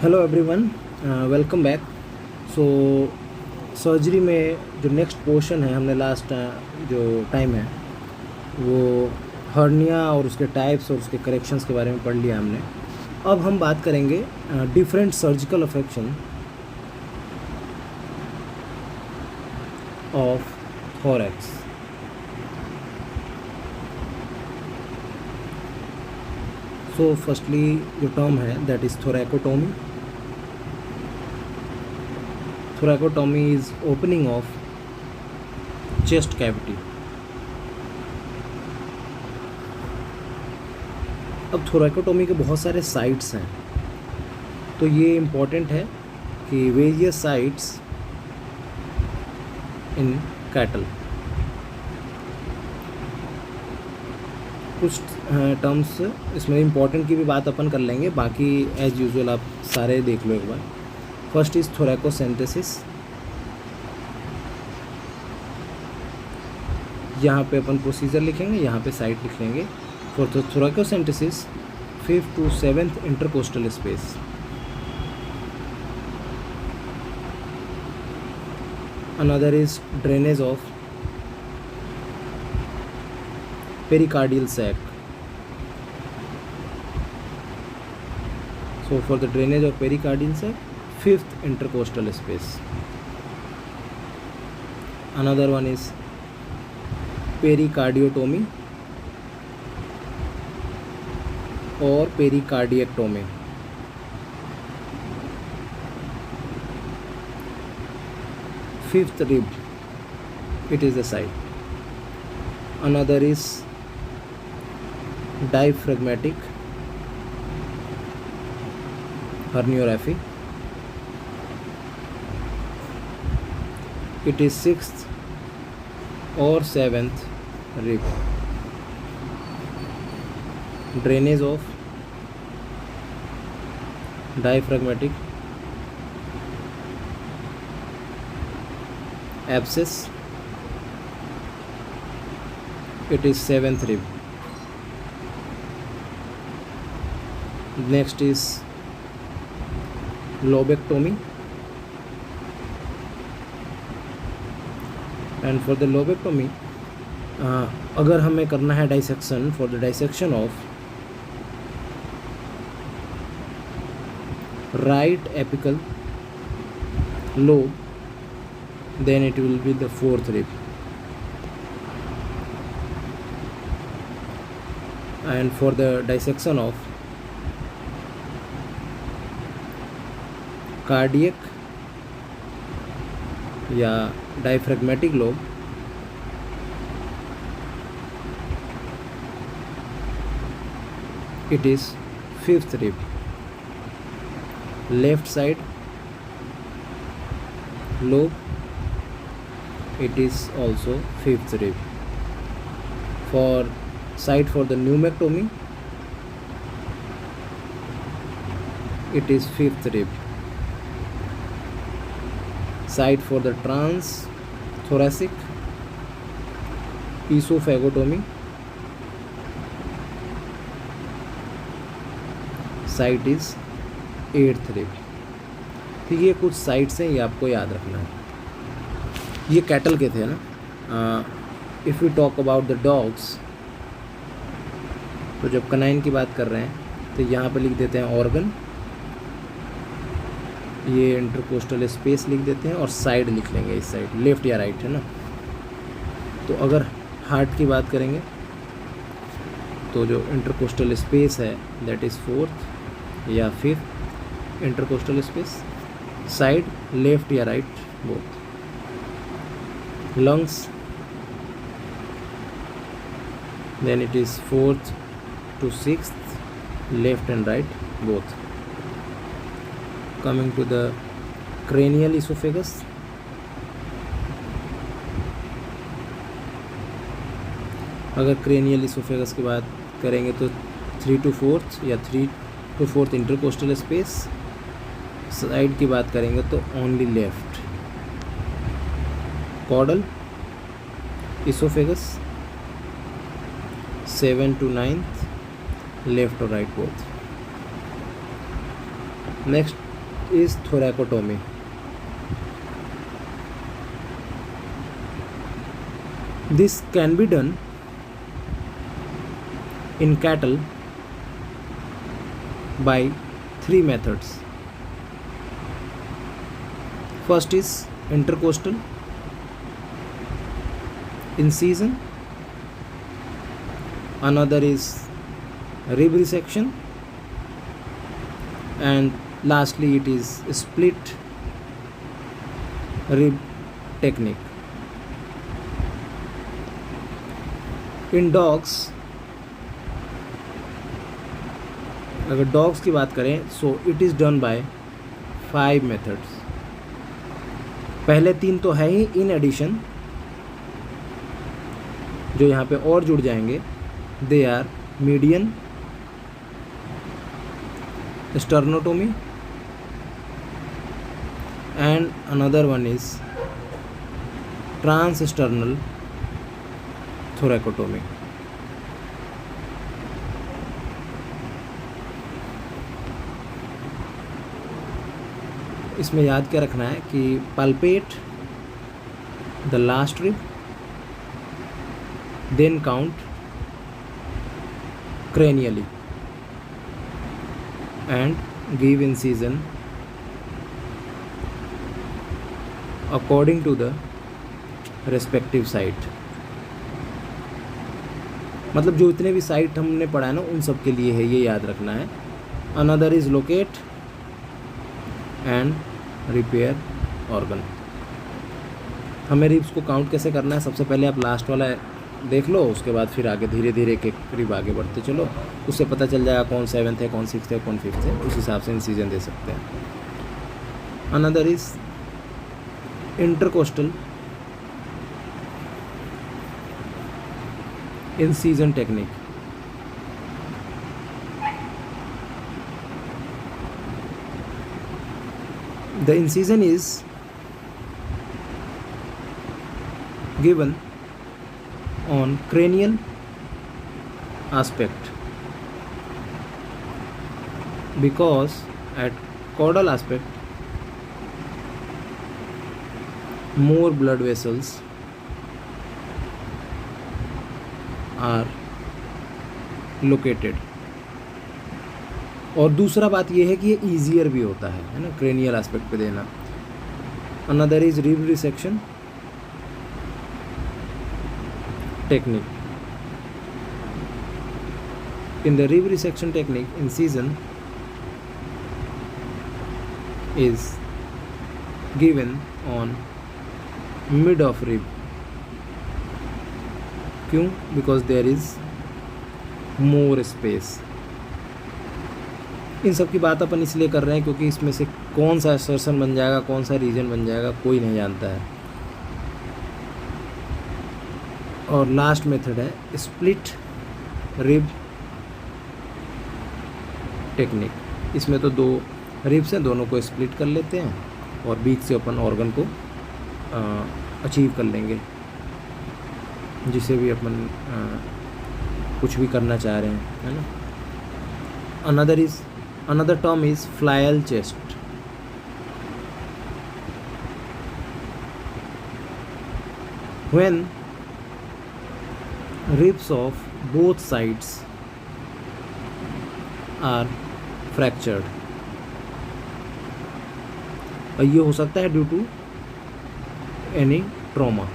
Hello everyone, welcome back. So surgery में जो next portion है, हमने लास्ट जो टाइम है वो हर्निया और उसके टाइप्स और उसके करेक्शंस के बारे में पढ़ लिया हमने। अब हम बात करेंगे different surgical affection of thorax. So firstly जो टर्म है that is thoracotomy. Thoracotomy is opening of chest cavity. अब थोरैकोटोमी के बहुत सारे साइट्स हैं, तो ये इम्पॉर्टेंट है कि वेरियस साइट्स इन कैटल। कुछ टर्म्स इसमें इम्पॉर्टेंट की भी बात अपन कर लेंगे, बाकी एज यूजुअल आप सारे देख लो एक बार। First is थोरैकोसेंटेसिस। यहाँ पे अपन प्रोसीजर लिखेंगे, यहाँ पे साइट लिख लेंगे। For thoracocentesis 5th to 7th intercostal space. Another is drainage of pericardial sac. So for the drainage of pericardial sac, 5th intercostal space. Another one is pericardiotomy or pericardiectomy. Fifth rib, it is the site. Another is diaphragmatic herniorrhaphy. It is 6th or 7th rib. Drainage of diaphragmatic abscess. It is 7th rib. Next is lobectomy, and for the lobectomy अगर हमें करना है dissection, for the dissection of right apical lobe, then it will be the 4th rib. And for the dissection of cardiac या diaphragmatic lobe, it is 5th rib. Left side lobe, it is also 5th rib. For site for the pneumectomy, it is 5th rib. Site for the transthoracic esophagotomy, site is 8th rib. ठीक है, ये कुछ sites हैं, ये आपको याद रखना है। ये कैटल के थे ना। If you talk about the dogs, तो जब कनाइन की बात कर रहे हैं तो यहाँ पे लिख देते हैं ऑर्गन, ये इंटरकोस्टल स्पेस लिख देते हैं और साइड लिख लेंगे, इस साइड लेफ़्ट या राइट है ना। तो अगर हार्ट की बात करेंगे तो जो इंटरकोस्टल स्पेस है दैट इज़ 4th या 5th intercostal space, side left या right both. lungs, then it is 4th to 6th, left and right both. Coming to the cranial esophagus, अगर cranial esophagus की बात करेंगे तो 3 to 4th या 3 to 4th intercostal space. Side की बात करेंगे तो only left. Caudal esophagus 7 to 9th, left or right both. Next is thoracotomy. This can be done in cattle by 3 methods. First is intercostal incision, another is rib resection, and lastly it is split rib technique. In dogs, अगर dogs की बात करें so it is done by 5 methods. पहले 3 तो है ही, in addition जो यहाँ पे और जुड़ जाएंगे. They are median sternotomy and another one is transsternal thoracotomy. इसमें याद क्या रखना है कि palpate the last rib, then count cranially and give incision according to the respective site. मतलब जो इतने भी साइट हमने पढ़ा है ना उन सब के लिए है, ये याद रखना है. Another is locate and repair organ. हमें रिब्स को काउंट कैसे करना है, सबसे पहले आप लास्ट वाला देख लो, उसके बाद फिर आगे धीरे धीरे एक एक रिब आगे बढ़ते चलो, उससे पता चल जाएगा कौन 7th है, कौन 6th है, कौन 5th है, उस हिसाब से इंसीजन दे सकते हैं. Another is intercostal incision technique. The incision is given on cranial aspect because at caudal aspect more blood vessels are located. और दूसरा बात ये है कि ये ईजियर भी होता है ना, क्रेनियल एस्पेक्ट पे देना. Another is rib resection technique. In the rib resection technique incision is given on mid of rib. क्यों? Because there is more space. इन सब की बात अपन इसलिए कर रहे हैं क्योंकि इसमें से कौन सा सर्सन बन जाएगा, कौन सा रीजन बन जाएगा, कोई नहीं जानता है. और लास्ट मेथड है स्प्लिट रिब टेक्निक. इसमें तो 2 रिब्स हैं, दोनों को स्प्लिट कर लेते हैं और बीच से अपन ऑर्गन को अचीव कर लेंगे, जिसे भी अपन कुछ भी करना चाह रहे हैं, है ना. Another term is flail chest. When ribs of both sides are fractured. और ये हो सकता है ड्यू टू एनी ट्रॉमा.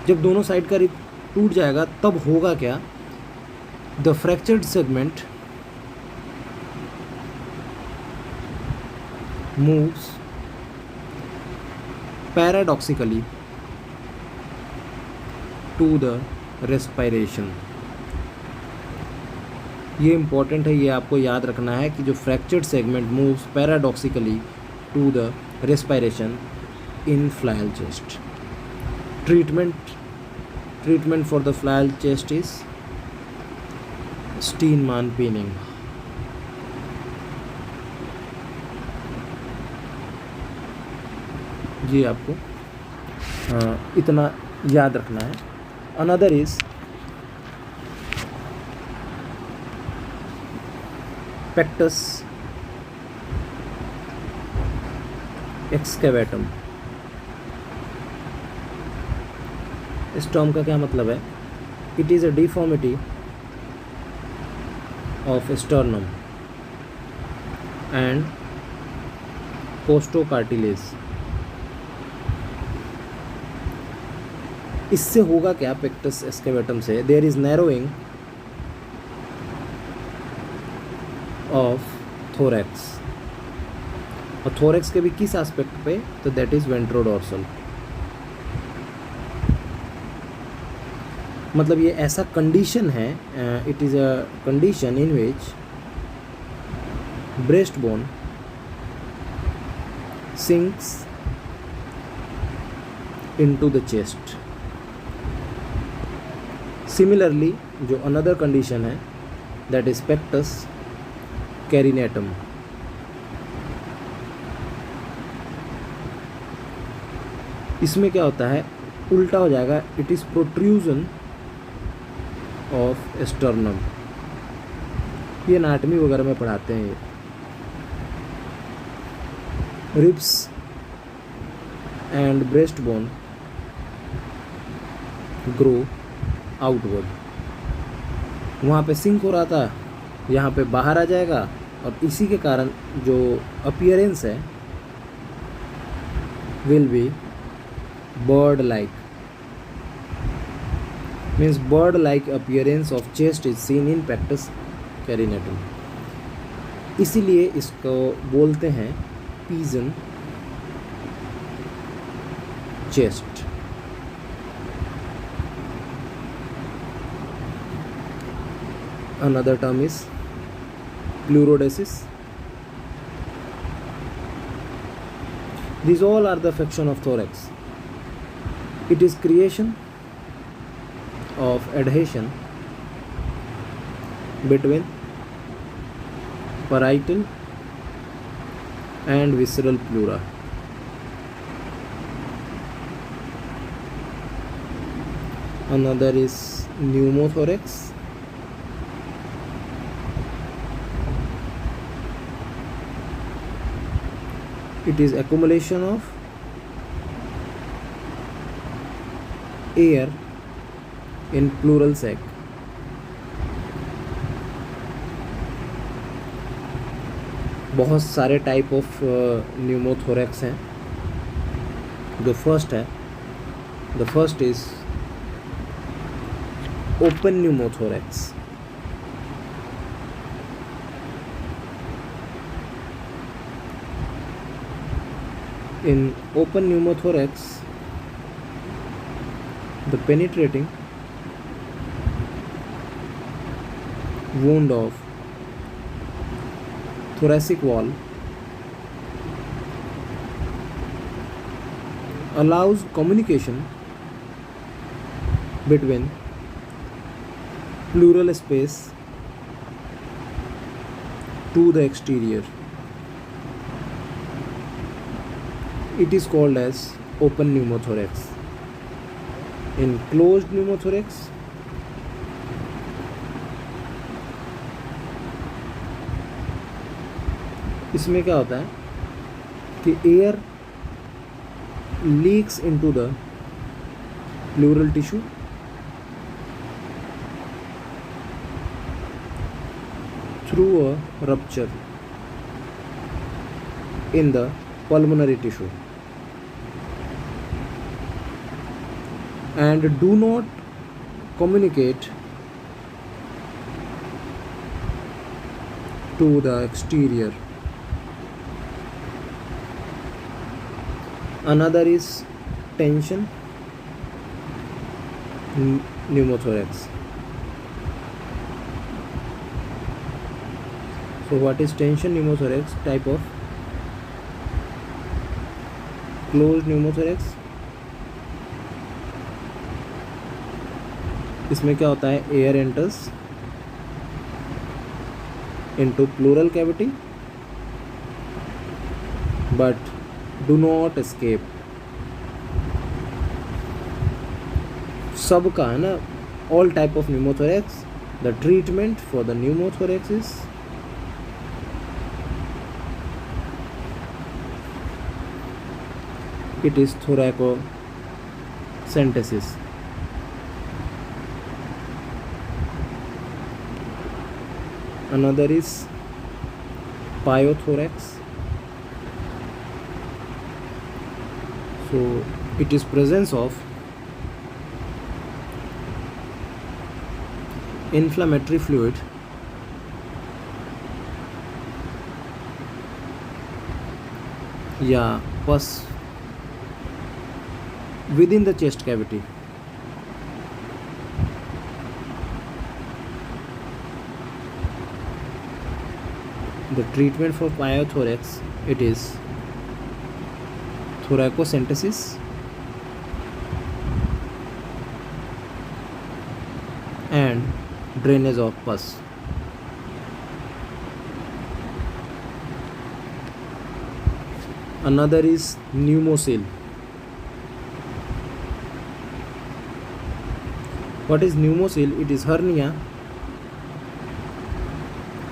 जब दोनों साइड का रिब टूट जाएगा तब होगा क्या, the fractured segment moves paradoxically to the respiration. ये इम्पॉर्टेंट है, ये आपको याद रखना है कि जो fractured segment moves paradoxically to the respiration in flail chest. Treatment for the flail chest is Steinman pinning. जी आपको इतना याद रखना है. Another is pectus excavatum. इस टर्म का क्या मतलब है? It is a deformity of sternum and costocartilage. इससे होगा क्या पेक्टस एक्सकेवेटम से? There is narrowing of thorax. और थोरैक्स के भी किस एस्पेक्ट पे? तो दैट इज वेंट्रोडोर्सल। मतलब ये ऐसा कंडीशन है, it is a condition in which breast bone sinks into the chest. Similarly, जो another condition है that is pectus carinatum. इसमें क्या होता है? उल्टा हो जाएगा, it is protrusion of sternum. ये एनाटमी वगैरह में पढ़ाते हैं। ये ribs and breastbone grow outward. वहाँ पे सिंक हो रहा था, यहाँ पे बाहर आ जाएगा, और इसी के कारण जो अपीयरेंस है will be bird like. Means bird like appearance of chest is seen in pectus carinatum. इसीलिए इसको बोलते हैं pigeon chest. Another term is pleurodesis. These all are the affection of thorax. It is creation of adhesion between parietal and visceral pleura. Another is pneumothorax. It is accumulation of air in pleural sac. बहुत सारे type of pneumothorax हैं। जो first है, the first is open pneumothorax. In open pneumothorax the penetrating wound of thoracic wall allows communication between pleural space to the exterior. It is called as open pneumothorax. In closed pneumothorax, इसमें क्या होता है कि air leaks into the pleural tissue through a rupture in the pulmonary tissue and do not communicate to the exterior. Another is tension pneumothorax. So what is tension pneumothorax? Type of closed pneumothorax. इसमें क्या होता है? Air enters into pleural cavity but do not escape. सबका है ना, all type of pneumothorax. The treatment for the pneumothorax is it is thoracocentesis. Another is pyothorax. So it is presence of inflammatory fluid या pus within the chest cavity. The treatment for pyothorax, it is thoracocentesis and drainage of pus. Another is pneumocele. What is pneumocele? It is hernia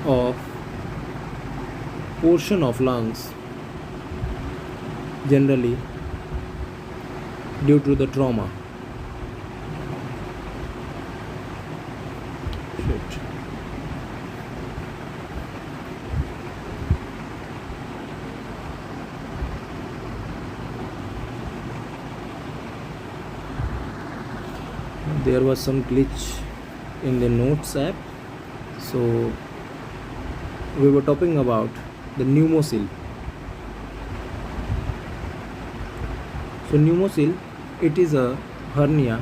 of portion of lungs, generally due to the trauma. Shit. There was some glitch in the notes app, so we were talking about the pneumocele. So pneumocele, it is a hernia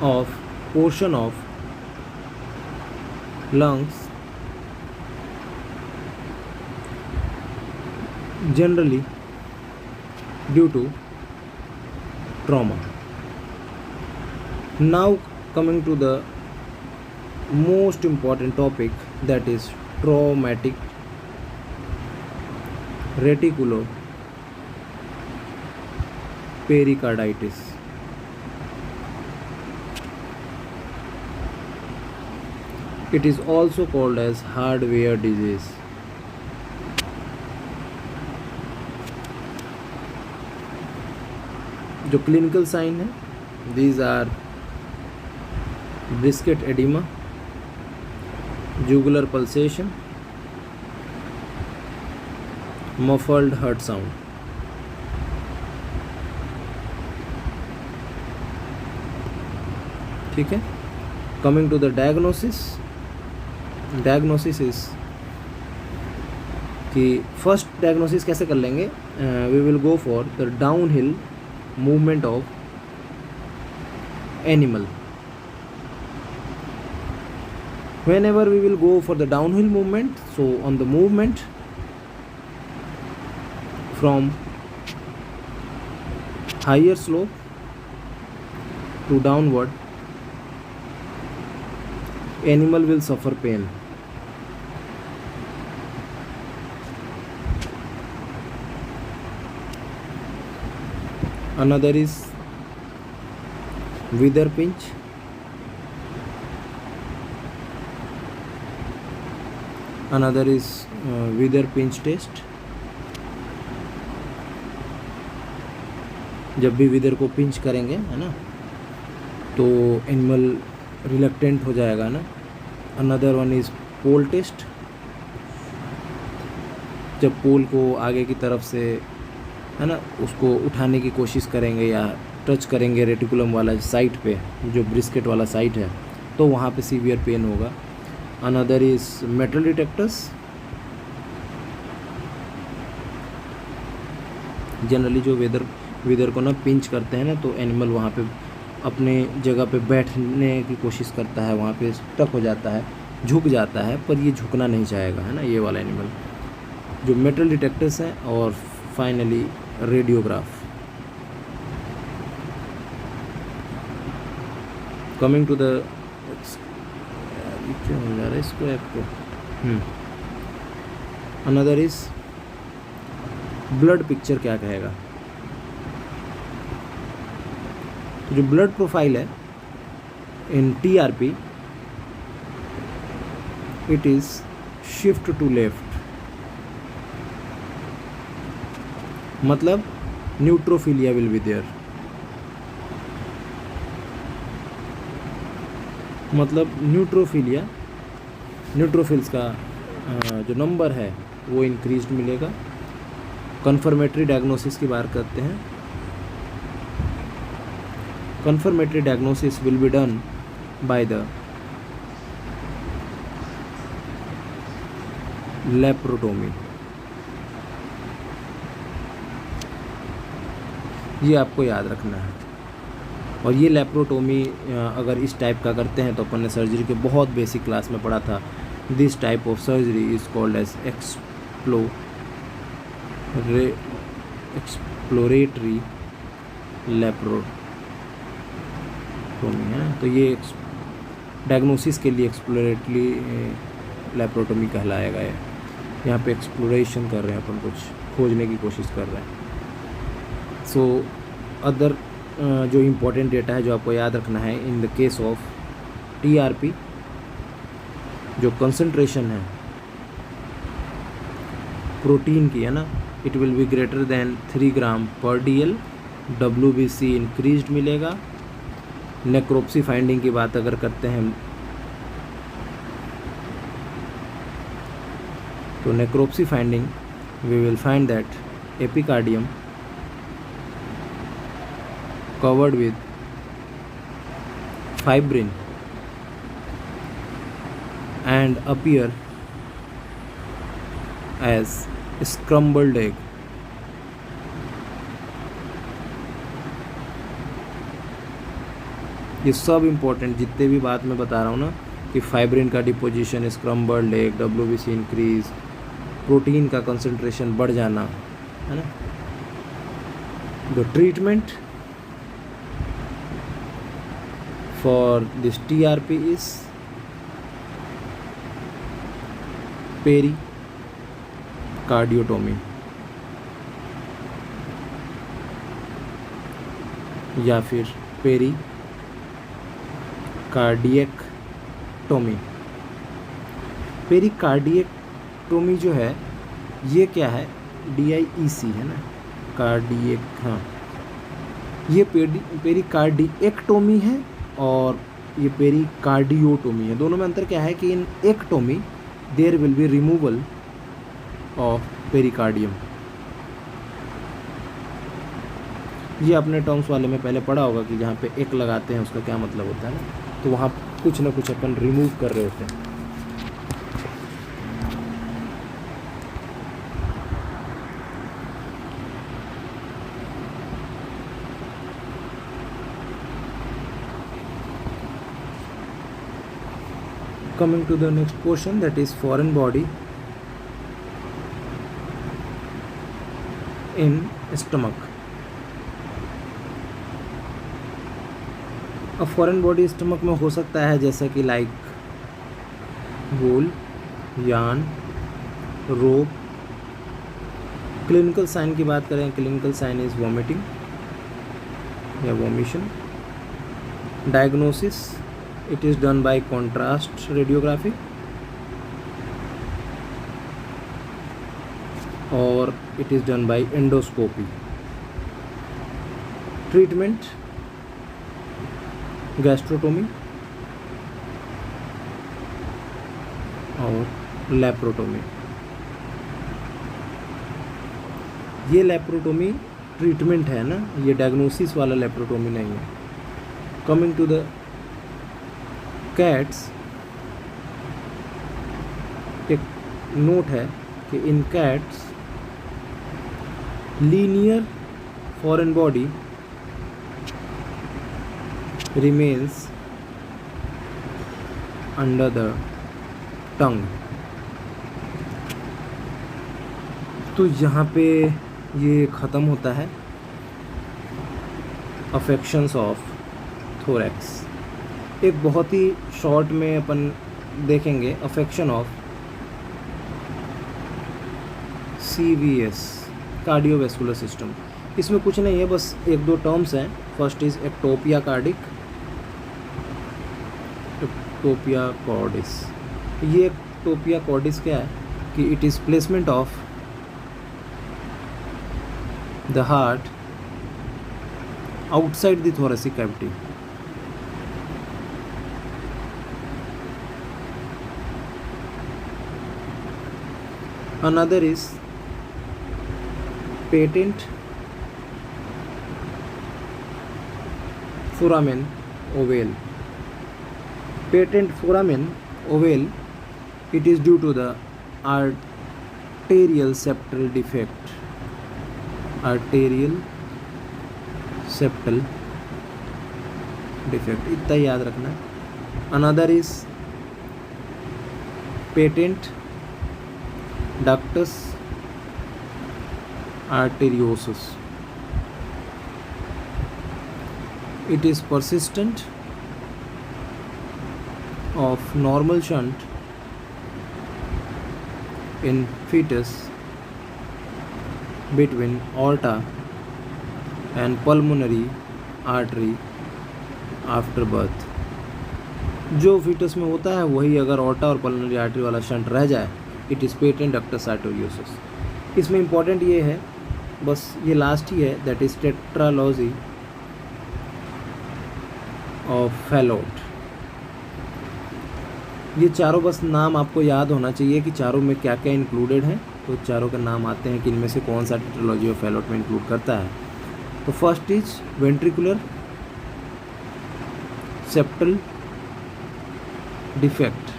of portion of lungs, generally due to trauma. Now coming to the most important topic, that is traumatic reticulopericarditis. It is also called as hardware disease. जो clinical sign है, these are brisket edema, jugular pulsation, muffled heart sound. ठीक है. Coming to the diagnosis is कि first diagnosis कैसे कर लेंगे. We will go for the downhill movement of animal. Whenever we will go for the downhill movement, so on the movement from higher slope to downward, animal will suffer pain. Another is wither pinch. Another is wither pinch test. जब भी विदर को pinch करेंगे, है ना, तो animal reluctant हो जाएगा ना. Another one is pole test. जब पोल को आगे की तरफ से, है ना, उसको उठाने की कोशिश करेंगे या टच करेंगे रेटिकुलम वाला साइट पे, जो ब्रिस्केट वाला साइट है, तो वहाँ पे सीवियर पेन होगा. Another is metal detectors. Generally जो विदर को ना पिंच करते हैं ना, तो एनिमल वहाँ पे अपने जगह पे बैठने की कोशिश करता है, वहाँ पे स्टक हो जाता है, झुक जाता है, पर ये झुकना नहीं चाहेगा, है ना, ये वाला एनिमल. जो मेटल डिटेक्टर्स हैं. और finally radiograph. Coming to the, क्या हो जा रहा है इसको ऐप को. अनदर इज ब्लड पिक्चर क्या कहेगा. तो जो ब्लड प्रोफाइल है in TRP, it is shift to left. मतलब न्यूट्रोफिलिया विल बी देयर, मतलब न्यूट्रोफिल्स का जो नंबर है वो इंक्रीज्ड मिलेगा। कन्फर्मेटरी डायग्नोसिस की बात करते हैं। Confirmatory diagnosis will be done by the laparotomy. ये आपको याद रखना है। और ये लेप्रोटोमी अगर इस टाइप का करते हैं तो अपन ने सर्जरी के बहुत बेसिक क्लास में पढ़ा था। This type of surgery is called as exploratory laparotomy है। तो ये डायग्नोसिस के लिए एक्सप्लोरेटरी लेप्रोटोमी कहलाएगा। यहाँ पे एक्सप्लोरेशन कर रहे हैं अपन, कुछ खोजने की कोशिश कर रहे हैं। सो अदर जो इम्पोर्टेंट डेटा है जो आपको याद रखना है, in the case of TRP जो कंसंट्रेशन है प्रोटीन की है ना, it will be greater than 3 gram per DL। WBC increased मिलेगा। नेक्रोप्सी फाइंडिंग की बात अगर करते हैं तो necropsy finding we will find that epicardium covered with fibrin and appear as scrambled egg। ये सब इम्पोर्टेंट जितने भी बात मैं बता रहा हूँ ना, कि फाइब्रिन का deposition, scrambled egg, WBC increase, protein का कंसंट्रेशन बढ़ जाना, है ना। The treatment for this TRP is pericardiotomy या फिर पेरिकार्डियक्टोमी। पेरिकार्डियक्टोमी जो है ये क्या है, DIEC है ना, कार्डियक, हाँ, ये पेरिकार्डियक्टोमी है और ये पेरिकार्डियोटोमी है। दोनों में अंतर क्या है कि in ectomy there will be removal of pericardium. ये अपने टर्म्स वाले में पहले पढ़ा होगा कि जहाँ पे एक लगाते हैं उसका क्या मतलब होता है ना, तो वहाँ कुछ ना कुछ अपन रिमूव कर रहे होते हैं। Coming to the next portion, that is foreign body in stomach। अब फॉरेन बॉडी स्टमक में हो सकता है जैसा कि लाइक वूल, यान, रोप। क्लिनिकल साइन की बात करें, क्लिनिकल साइन इज वॉमिटिंग या vomition. Diagnosis, it is done by contrast radiography or it is done by endoscopy। treatment, gastrotomy और लेप्रोटोमी। ये लेप्रोटोमी ट्रीटमेंट है ना, ये डायग्नोसिस वाला लेप्रोटोमी नहीं है। कमिंग टू द कैट्स, एक नोट है कि in cats linear foreign body remains under the tongue. तो यहाँ पे ये ख़त्म होता है अफेक्शंस ऑफ थोरैक्स। एक बहुत ही शॉर्ट में अपन देखेंगे affection of CVS, cardiovascular system. इसमें कुछ नहीं है, बस एक दो टर्म्स हैं। First is ectopia cardiac, ectopia cordis. ये एक्टोपिया कॉर्डिस क्या है कि it is placement of the heart outside the thoracic cavity. Another is patent foramen ovale. Patent foramen ovale, it is due to the arterial septal defect. Arterial septal defect, इतना याद रखना है. Another is patent ductus arteriosus. It is persistent of normal shunt in fetus between aorta and pulmonary artery after birth. जो foetus में होता है वही अगर ऑर्टा और पल्मोनरी आर्टरी वाला शंट रह जाए, it is patent ductus arteriosus. इसमें इंपॉर्टेंट ये है, बस ये लास्ट ही है, that is tetralogy of Fallot. ये चारों बस नाम आपको याद होना चाहिए कि चारों में क्या क्या इंक्लूडेड है. तो चारों के नाम आते हैं कि इनमें से कौन सा टेट्रालॉजी ऑफ फैलोट में इंक्लूड करता है. तो first is ventricular septal defect.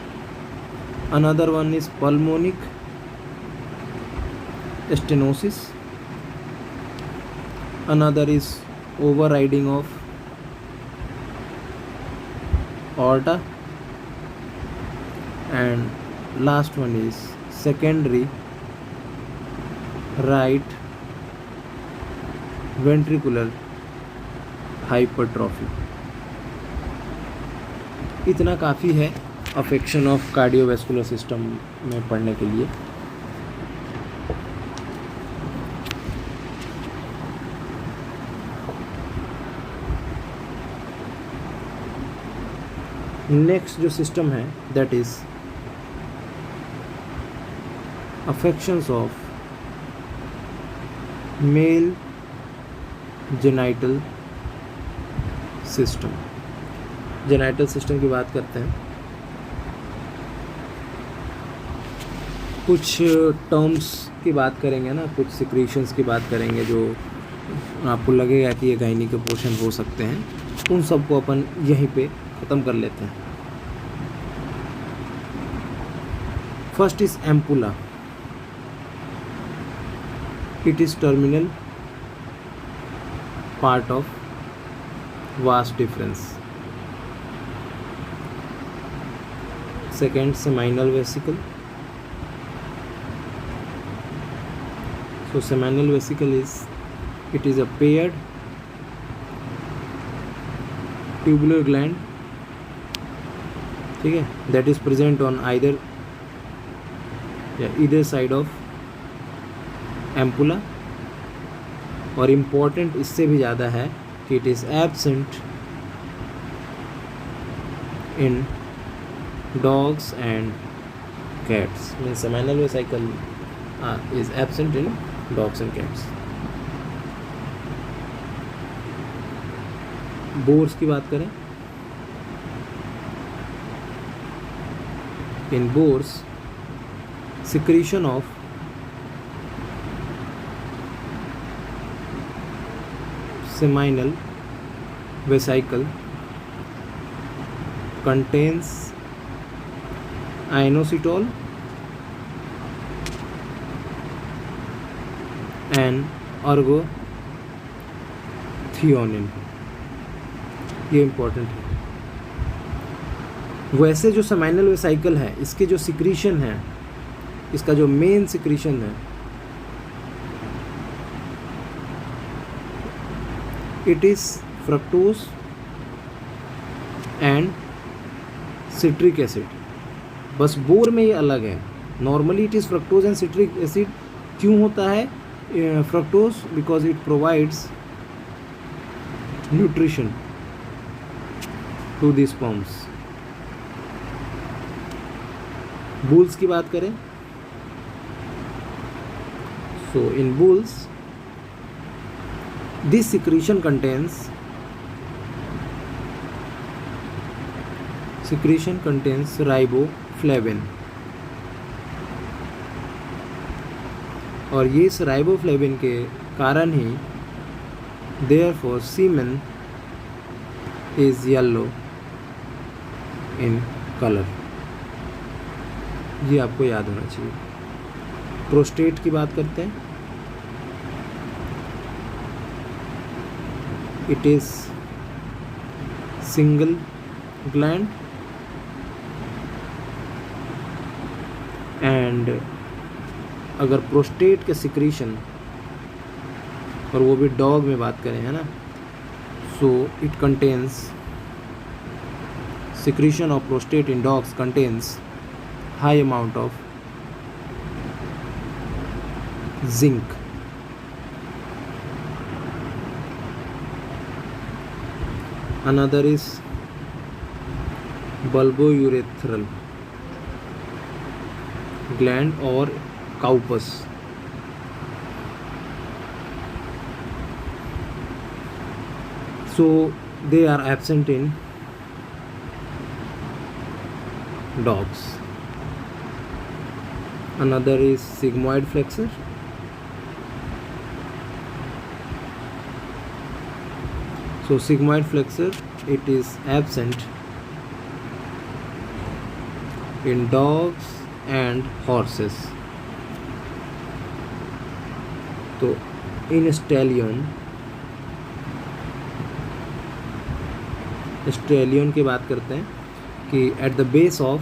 Another one is pulmonic stenosis. Another is overriding of aorta, and last one is secondary right ventricular hypertrophy. इतना काफ़ी है अफेक्शन ऑफ कार्डियोवैस्कुलर सिस्टम में पढ़ने के लिए. नेक्स्ट जो सिस्टम है that is affections of male genital system. Genital system की बात करते हैं. कुछ टर्म्स की बात करेंगे ना, कुछ सिक्रीशंस की बात करेंगे जो आपको लगेगा कि ये गायनी के पोर्शन हो सकते हैं. उन सबको अपन यहीं पे ख़त्म कर लेते हैं. First is ampulla. It is terminal part of vas deferens. Second, seminal vesicle. So seminal vesicle is, it is a paired tubular gland, ठीक है, that is present on either side of ampulla. और important इससे भी ज़्यादा है कि it is absent in dogs and cats. Means seminal vesicle is absent in dogs and cats. Boars की बात करें, in boars secretion of seminal vesicle contains inositol and ergothionein. ये इम्पोर्टेंट है. वैसे जो सेमाइनल वेसाइकल है इसके जो सिक्रीशन है, इसका जो मेन सिक्रीशन है, it is fructose and citric acid. बस बोर में ये अलग है. Normally it is fructose and citric acid. क्यों होता है fructose? Because it provides nutrition to the sperms. Bulls की बात करें, so in bulls This secretion contains riboflavin, और ये इस राइबोफ्लेविन के कारण ही therefore semen is yellow in color। ये आपको याद होना चाहिए। प्रोस्टेट की बात करते हैं। It is single gland and अगर प्रोस्टेट के सिक्रीशन, और वो भी डॉग में बात करें, है ना, so it contains secretion of prostate in dogs contains high amount of zinc. Another is bulbourethral gland or Cowpus। So they are absent in dogs। Another is sigmoid flexor। So sigmoid flexor, it is absent in dogs and horses। तो इन stallion की बात करते हैं कि at the base of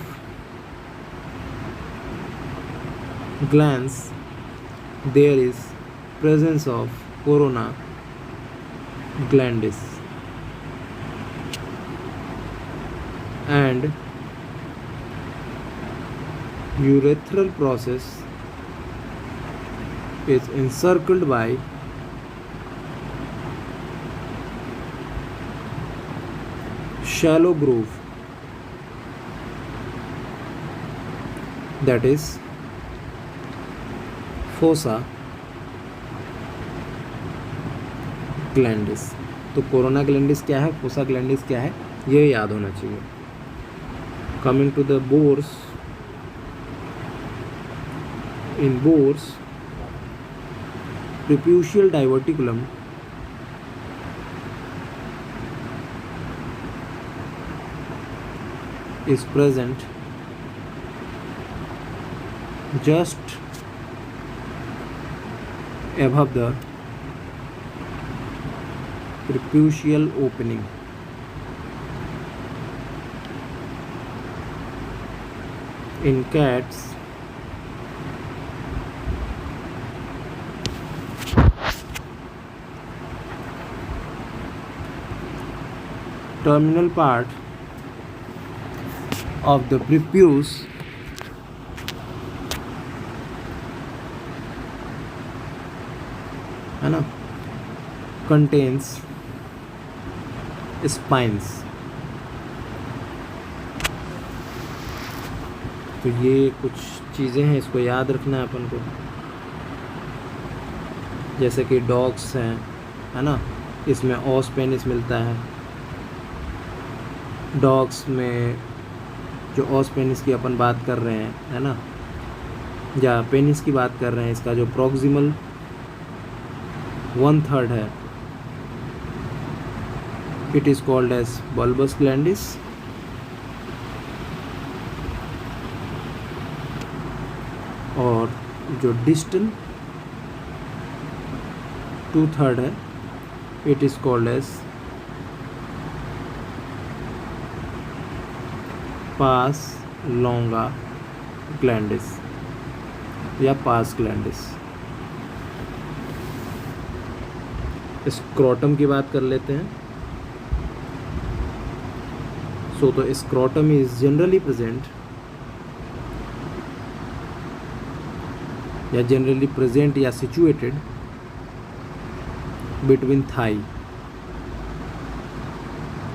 glands there is presence of corona glandis and urethral process is encircled by shallow groove, that is fossa glandis। तो corona ग्लैंडिस क्या है, fossa ग्लैंडिस क्या है, ये याद होना चाहिए। Coming to the boars, in boars preputial diverticulum is present just above the preputial opening। In cats terminal part of the prepuce है ना, contains spines। तो ये कुछ चीज़ें हैं, इसको याद रखना है अपन को। जैसे कि डॉग्स हैं, है ना, इसमें ऑस पेनिस मिलता है। डॉग्स में जो ऑस पेनिस की अपन बात कर रहे हैं, है ना, या पेनिस की बात कर रहे हैं, इसका जो प्रॉक्सिमल 1/3 है, it is called as bulbus glandis. और जो डिस्टल 2/3 है, it is called as pars longa glandis या पास ग्लैंडिस। स्क्रोटम की बात कर लेते हैं। सो तो स्क्रोटम इज जनरली प्रेजेंट या जनरली प्रेजेंट या situated between thigh,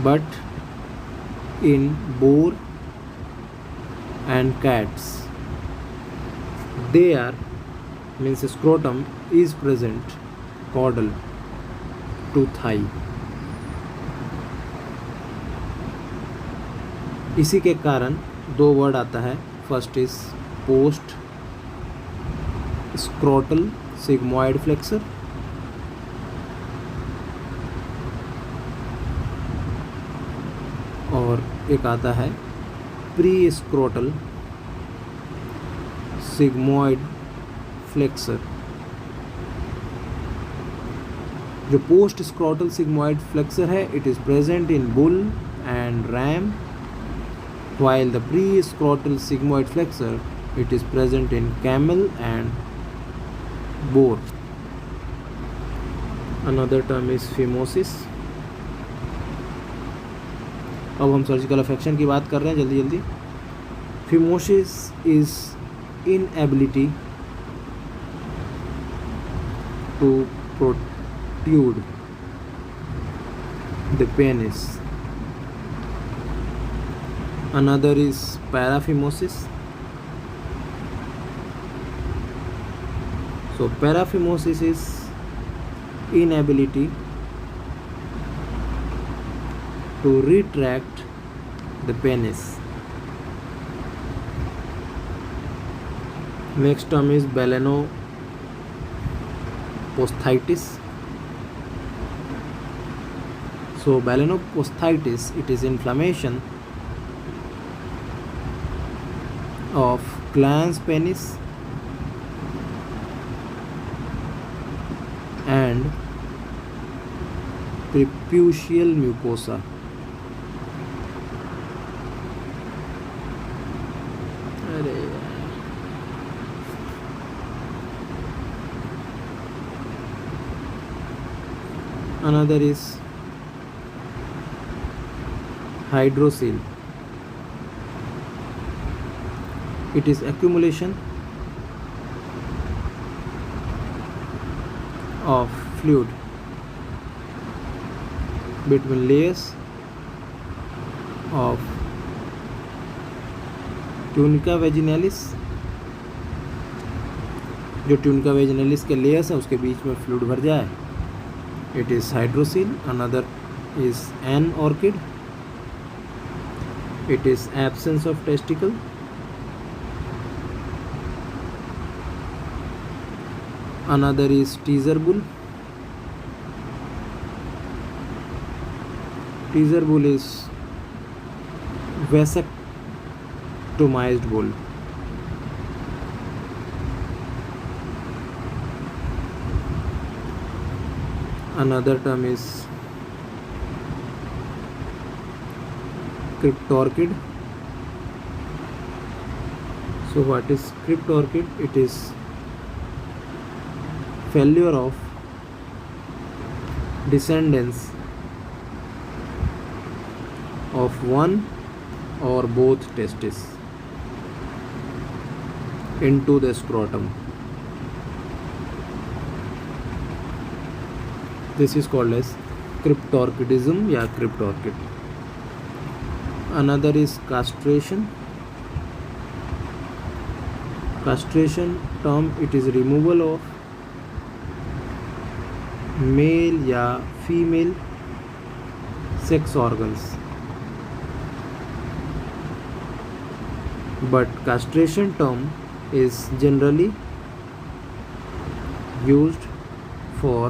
but in boar and cats they are means scrotum is present caudal to thigh. इसी के कारण दो वर्ड आता है, first is post scrotal sigmoid flexure और एक आता है प्री स्क्रोटल सिग्मोइड फ्लेक्सर। जो पोस्ट स्क्रोटल सिग्मोइड फ्लेक्सर है, it is present in bull and ram, while the pre-scrotal sigmoid flexor, it is present in camel and boar. Another term is phimosis. अब हम surgical affection की बात कर रहे हैं जल्दी जल्दी। phimosis is inability to protrude the penis. Another is paraphimosis. So paraphimosis is inability to retract the penis. Next term is balanoposthitis. So balanoposthitis, it is inflammation of glans penis and preputial mucosa. Another is hydrocele. It is accumulation of fluid between layers of tunica vaginalis. जो tunica vaginalis के layers हैं उसके बीच में fluid भर जाए, it is hydrocele. Another is anorchid. It is absence of testicle. Another is teaser bull. Teaser bull is vasectomized bull. Another term is cryptorchid. So what is cryptorchid? It is failure of descendants of one or both testes into the scrotum. This is called as cryptorchidism या cryptorchid. Another is castration. Castration term, it is removal of male या female sex organs, but castration term is generally used for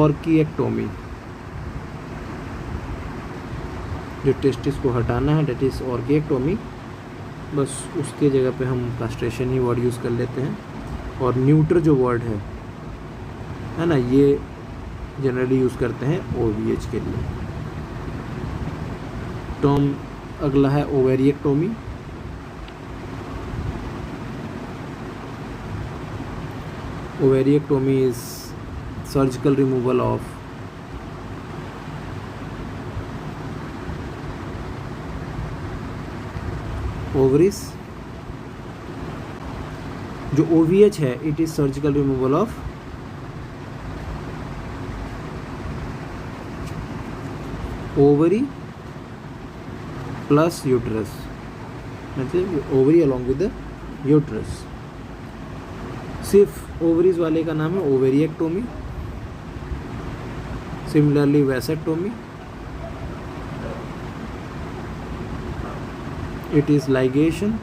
orchiectomy. जो testis को हटाना है, date is orchiectomy, बस उसके जगह पे हम castration ही वर्ड यूज़ कर लेते हैं। और न्यूटर जो वर्ड है ना, ये जनरली यूज़ करते हैं OVH के लिए। टर्म अगला है ovariectomy. Ovariectomy is surgical removal of ovaries. जो OVH है, it is surgical removal of ovary plus uterus, मतलब ovary along with the uterus. सिर्फ ओवरीज वाले का नाम है ovariectomy Similarly, vasectomy, it is ligation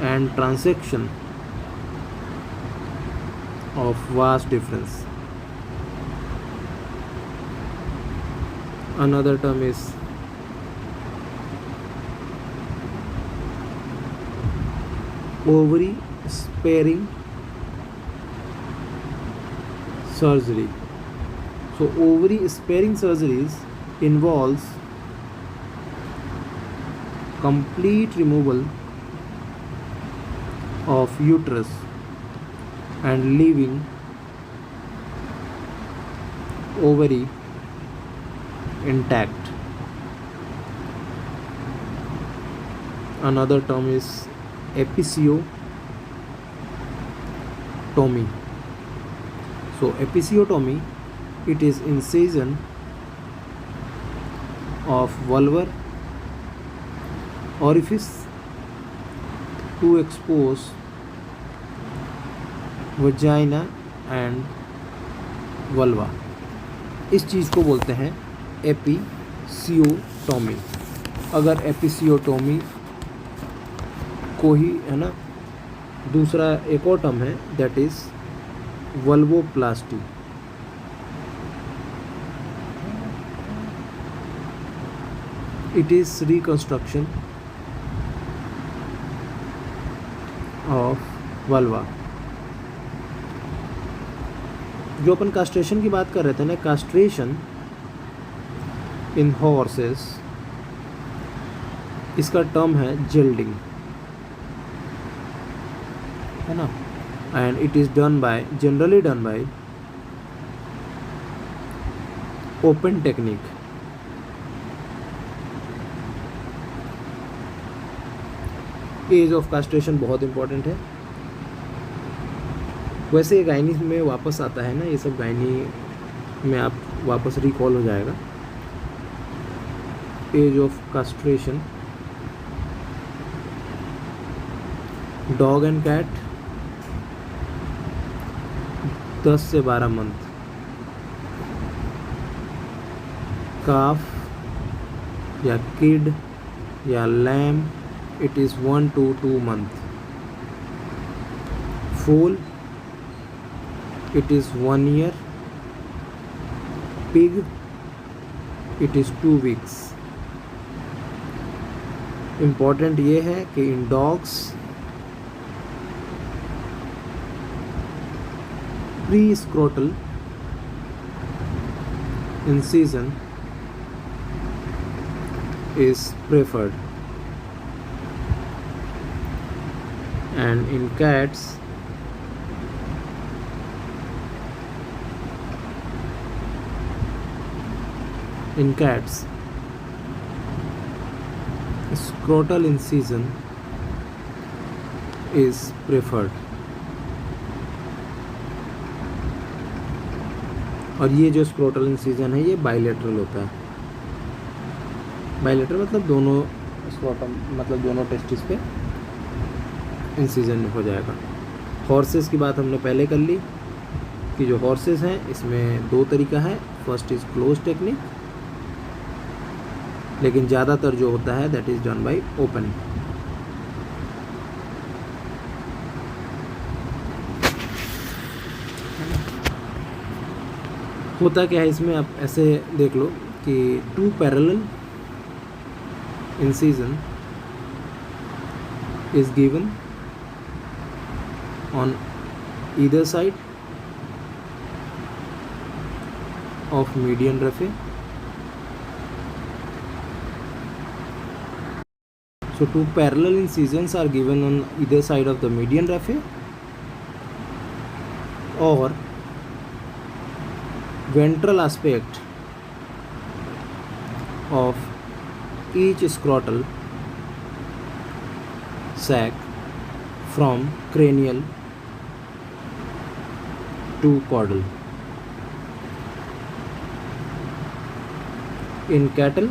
and transection of vast difference. Another term is ovary sparing surgery. So ovary sparing surgeries involves complete removal of uterus and leaving ovary intact. Another term is episiotomy. So episiotomy, it is incision of vulvar orifice to expose vagina and vulva. इस चीज़ को बोलते हैं episiotomy. अगर episiotomy को ही है ना, दूसरा एक और टर्म है that is vulvoplasty. It is reconstruction of vulva. जो अपन कास्ट्रेशन की बात कर रहे थे ना, कास्ट्रेशन इन हॉर्सेस, इसका टर्म है जेल्डिंग, है ना. And it is generally done by open technique. Age of castration बहुत इंपॉर्टेंट है. वैसे ये गायनी में वापस आता है ना, ये सब गायनी में आप वापस रिकॉल हो जाएगा. Age of castration, dog and cat 10 से 12 मंथ. काफ या किड या lamb, it is 1 to 2 month. फोल, it is 1 year. Pig, it is 2 weeks. Important ये है कि in dogs prescrotal incision is preferred, and in cats scrotal incision is preferred. और ये जो स्क्रोटल इंसिजन है ये बाइलेटरल होता है. बाइलेटरल मतलब दोनों स्क्रोटम, मतलब दोनों टेस्टिस पे इंसिजन हो जाएगा. हॉर्सेस की बात हमने पहले कर ली कि जो हॉर्सेस हैं इसमें 2 तरीका है. फर्स्ट इज़ क्लोज टेक्निक, लेकिन ज़्यादातर जो होता है that is done by open. होता क्या है इसमें, आप ऐसे देख लो कि 2 parallel incision is given on either side of median रफे. So 2 parallel incisions are given on either side of the median raphe, or ventral aspect of each scrotal sac from cranial to caudal. In cattle,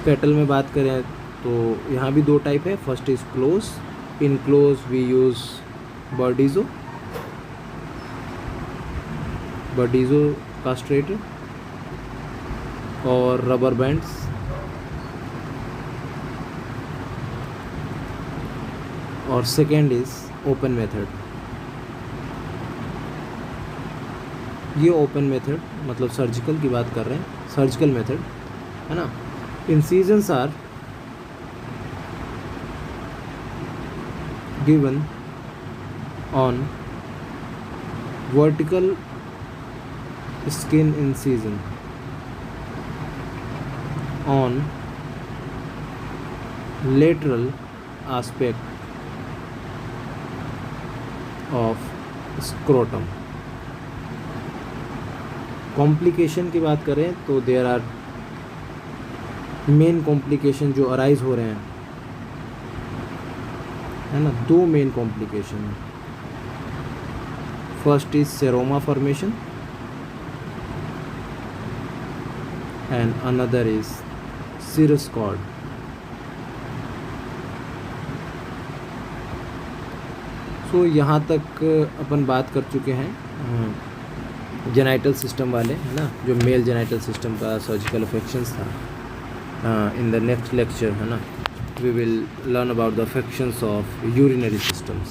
cattle में बात करें तो यहाँ भी 2 type है. First is close In clothes we use Burdizzo castrator or rubber bands. और second is open method. ये open method मतलब सर्जिकल की बात कर रहे हैं, सर्जिकल मेथड है ना. Incisions are given on vertical skin incision on lateral aspect of scrotum. Complication की बात करें तो देयर आर मेन कॉम्प्लिकेशन जो अराइज हो रहे हैं है ना. दो मेन कॉम्प्लिकेशन है. First is seroma formation and another is cirrus cord. So यहाँ तक अपन बात कर चुके हैं जेनाइटल सिस्टम वाले है ना, जो मेल जेनाइटल सिस्टम का सर्जिकल अफेक्शंस था. इन द नेक्स्ट लेक्चर है ना, we will learn about the affections of urinary systems.